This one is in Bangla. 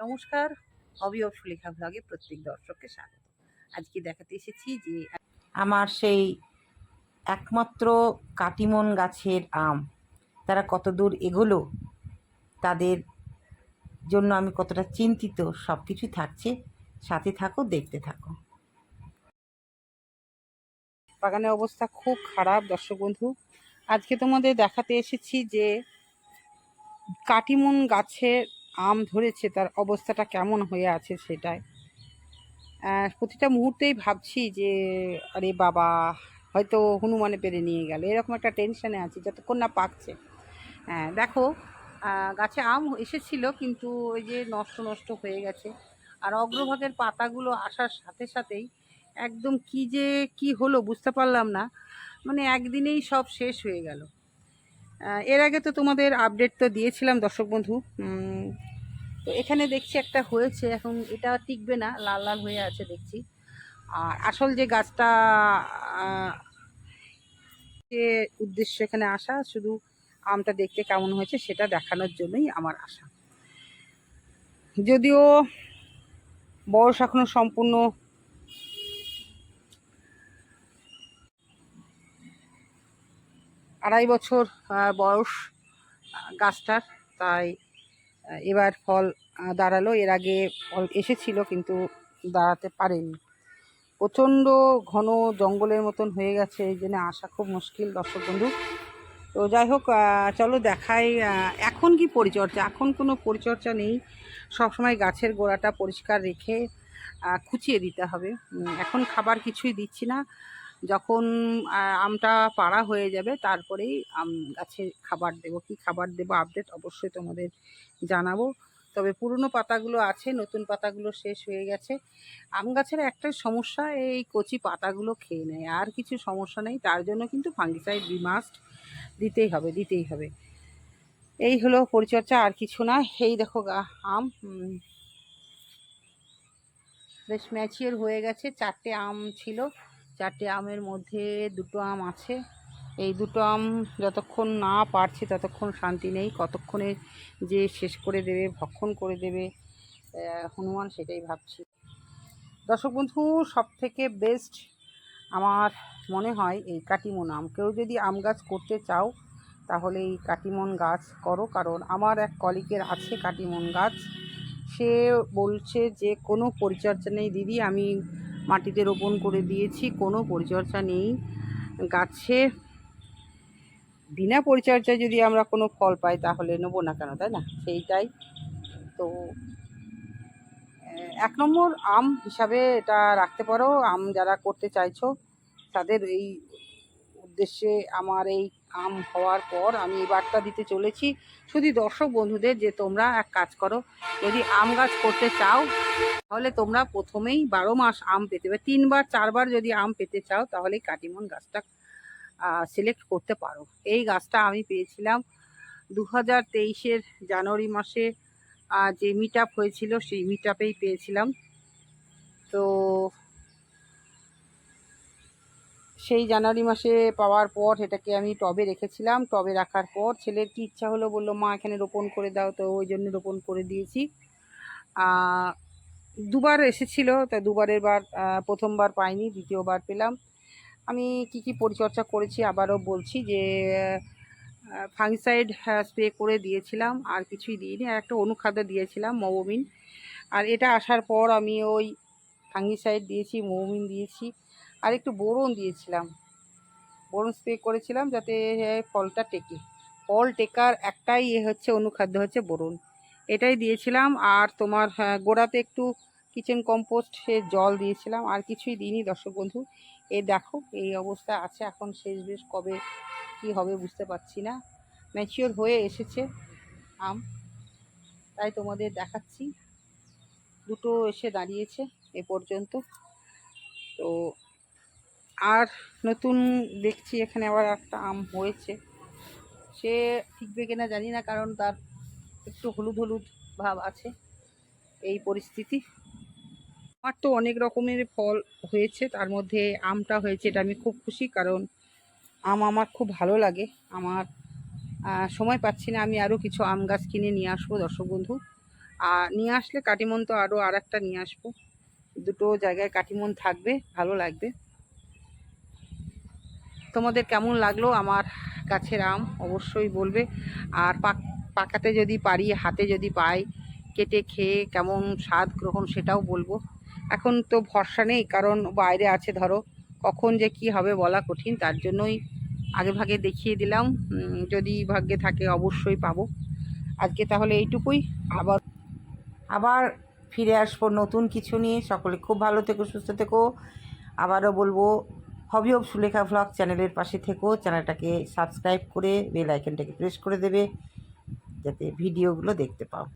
নমস্কার, হবি অফ সুলেখা ব্লগে প্রত্যেক দর্শককে স্বাগত। আজকে দেখাতে এসেছি যে আমার সেই একমাত্র কাটিমন গাছের আম তারা কত দূর এগোলো, তাদের জন্য আমি কতটা চিন্তিত, সব কিছুই থাকছে। সাথে থাকো, দেখতে থাকো। বাগানের অবস্থা খুব খারাপ দর্শক বন্ধু। আজকে তোমাদের দেখাতে এসেছি যে কাটিমন গাছের আম ধরেছে, তার অবস্থাটা কেমন হয়ে আছে সেটাই। প্রতিটা মুহূর্তেই ভাবছি যে আরে বাবা, হয়তো হনুমানে পেরে নিয়ে গেল, এরকম একটা টেনশানে আছি যতক্ষণ না পাকছে। দেখো, গাছে আম এসেছিল কিন্তু ওই যে নষ্ট নষ্ট হয়ে গেছে। আর অগ্রভাগের পাতাগুলো আসার সাথে সাথেই একদম কি হলো বুঝতে পারলাম না, মানে একদিনেই সব শেষ হয়ে গেল। এর আগে তো তোমাদের আপডেট তো দিয়েছিলাম দর্শক বন্ধু। তো এখানে দেখছি একটা হয়েছে, এখন এটা টিকবে না, লাল লাল হয়ে আছে দেখছি। আর আসল যে গাছটা যে উদ্দেশ্য এখানে আসা, শুধু আমটা দেখতে কেমন হয়েছে সেটা দেখানোর জন্যই আমার আসা। যদিও বয়স এখনো সম্পূর্ণ আড়াই বছর বয়স গাছটার, তাই এবার ফল দাঁড়ালো। এর আগে ফল এসেছিল কিন্তু দাঁড়াতে পারেনি, প্রচণ্ড ঘন জঙ্গলের মতন হয়ে গেছে, এই জন্য আসা খুব মুশকিল দর্শক বন্ধু। তো যাই হোক, চলো দেখাই এখন কি পরিচর্যা। এখন কোনো পরিচর্যা নেই, সবসময় গাছের গোড়াটা পরিষ্কার রেখে খুঁচিয়ে দিতে হবে। এখন খাবার কিছুই দিচ্ছি না, যখন আমটা পাড়া হয়ে যাবে তারপরেই আম গাছে খাবার দেবো। কি খাবার দেবো আপডেট অবশ্যই তোমাদের জানাবো। তবে পুরনো পাতাগুলো আছে, নতুন পাতাগুলো শেষ হয়ে গেছে। আম গাছের একটা সমস্যা, এই কচি পাতাগুলো খেয়ে নেয়, আর কিছু সমস্যা নেই। তার জন্য কিন্তু ফাঙ্গিসাইড মাস্ট দিতেই হবে। এই হলো পরিচর্যা, আর কিছু না। এই দেখো আম বেশ ম্যাচিওর হয়ে গেছে। 4টে আম ছিল, 4টে আমের মধ্যে 2টো আম আছে। এই 2টো আম যতক্ষণ না পারছি ততক্ষণ শান্তি নেই, কতক্ষণে যে শেষ করে দেবে, ভক্ষণ করে দেবে হনুমান, সেটাই ভাবছি। দর্শক বন্ধু, সব থেকে বেস্ট আমার মনে হয় এই কাটিমন আম। কেউ যদি আম গাছ করতে চাও তাহলে এই কাটিমন গাছ করো, কারণ আমার এক কলিগের আছে কাটিমন গাছ। সে বলছে যে কোনো পরিচর্যা নেই দিদি, আমি মাটিতে রোপণ করে দিয়েছি, কোনো পরিচর্যা নেই গাছে। বিনা পরিচর্যায় যদি আমরা কোনো ফল পাই তাহলে নেবো না কেন, তাই না? সেইটাই তো 1 নম্বর আম হিসাবে এটা রাখতে পারো। আম যারা করতে চাইছো তাদের এই উদ্দেশ্যে আমার এই আম হওয়ার পর আমি এই বার্তা দিতে চলেছি শুধু দর্শক বন্ধুদের, যে তোমরা এক কাজ করো, যদি আম গাছ করতে চাও তাহলে তোমরা প্রথমেই 12 মাস আম পেতে পারো। 3বার 4বার যদি আম পেতে চাও তাহলে কাটিমন গাছটা সিলেক্ট করতে পারো। এই গাছটা আমি পেয়েছিলাম 2023-এর জানুয়ারি মাসে, যে মিট আপ হয়েছিল সেই মিট আপেই পেয়েছিলাম। তো সেই জানুয়ারি মাসে পাওয়ার পর এটাকে আমি টবে রেখেছিলাম। টবে রাখার পর ছেলের কি ইচ্ছা হলো, বললো মা এখানে রোপণ করে দাও, তো ওই জন্য রোপণ করে দিয়েছি। 2বার এসেছিল, তা 2বারের বার প্রথমবার পাইনি, দ্বিতীয়বার পেলাম। আমি কি পরিচর্যা করেছি আবারও বলছি, যে ফাঙ্গিসাইড স্প্রে করে দিয়েছিলাম, আর কিছুই দিইনি। আর একটা অনুখাদ্য দিয়েছিলাম, মৌমিন। আর এটা আসার পর আমি ওই ফাঙ্গিসাইড দিয়েছি, মৌমিন দিয়েছি, আর একটু বোরন দিয়েছিলাম। বোরন স্প্রে করেছিলাম যাতে ফলটা টেকে। ফল টেকার একটাই হচ্ছে অনুখাদ্য, হচ্ছে বোরন, এটাই দিয়েছিলাম। আর তোমার গোড়াতে একটু কিচেন কম্পোস্টের জল দিয়েছিলাম, আর কিছুই দিইনি দর্শক বন্ধু। এই দেখো এই অবস্থা আছে এখন, শেষ বেশ কবে কি হবে বুঝতে পারছি না। ম্যাচিওর হয়ে এসেছে আম, তাই তোমাদের দেখাচ্ছি। 2টো এসে দাঁড়িয়েছে এ পর্যন্ত। তো আর নতুন দেখছি এখানে আবার একটা আম হয়েছে, সে টিকবে কিনা জানি না, কারণ তার একটু হলুদ হলুদ ভাব আছে। এই পরিস্থিতি। আমার তো অনেক রকমের ফল হয়েছে, তার মধ্যে আমটা হয়েছে, এটা আমি খুব খুশি, কারণ আম আমার খুব ভালো লাগে। আমার সময় পাচ্ছি না, আমি আরও কিছু আম গাছ কিনে নিয়ে আসবো দর্শক বন্ধু। আর নিয়ে আসলে কাটিমন তো আরও আর একটা নিয়ে আসবো, দুটো জায়গায় কাটিমন থাকবে, ভালো লাগবে। তোমাদের কেমন লাগলো আমার গাছের আম অবশ্যই বলবে। আর পাকাতে যদি পারি, হাতে যদি পাই, কেটে খেয়ে কেমন স্বাদ গ্রহণ সেটাও বলবো। এখন তো ভরসা নেই, কারণ বাইরে আছে, ধরো কখন যে কি হবে বলা কঠিন, তার জন্যই আগে ভাগে দেখিয়ে দিলাম। যদি ভাগ্যে থাকে অবশ্যই পাবো। আজকে তাহলে এইটুকুই। আবার আবার ফিরে আসবো নতুন কিছু নিয়ে। সকলে খুব ভালো থেকো, সুস্থ থেকো। আবারও বলবো, হবি অফ সুলেখা ভ্লগ চ্যানেলের পাশে থেকো, চ্যানেলটাকে সাবস্ক্রাইব করে বেল আইকনটাকে প্রেস করে দেবে, যাতে ভিডিওগুলো দেখতে পাও।